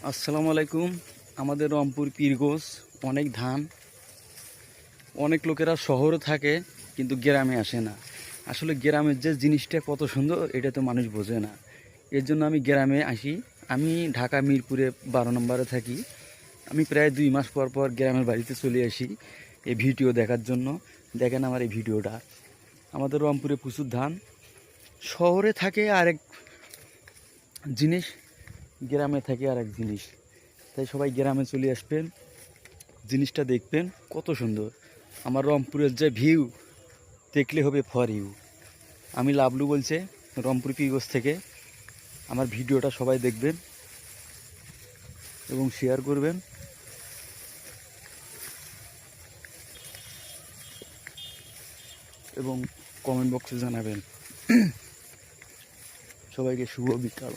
আসসালামু আলাইকুম। আমাদের রংপুর পীরগঞ্জ অনেক ধান। অনেক লোকেরা শহরে থাকে কিন্তু গ্রামে আসে না। আসলে গ্রামের যে জিনিসটা কত সুন্দর এটা তো মানুষ বোঝে না। এর জন্য আমি গ্রামে আসি। আমি ঢাকা মিরপুরে 12 নম্বরে থাকি। আমি প্রায় 2 মাস পর পর গ্রামের বাড়িতে চলে আসি এই ভিডিও দেখার জন্য। দেখেন আমার এই ভিডিওটা। আমাদের রংপুরে প্রচুর ধান। শহরে থাকে আরেক জিনিস, গ্রামে থাকে আরেক জিনিস। তাই সবাই গ্রামে চলে আসবেন, জিনিসটা দেখবেন কত সুন্দর। আমার রংপুরের যে ভিউ দেখলে হবে ফর ইউ। আমি লাবলু বলছে রংপুর পীরগঞ্জ থেকে। আমার ভিডিওটা সবাই দেখবেন এবং শেয়ার করবেন এবং কমেন্ট বক্সে জানাবেন। সবাইকে শুভ বিকাল।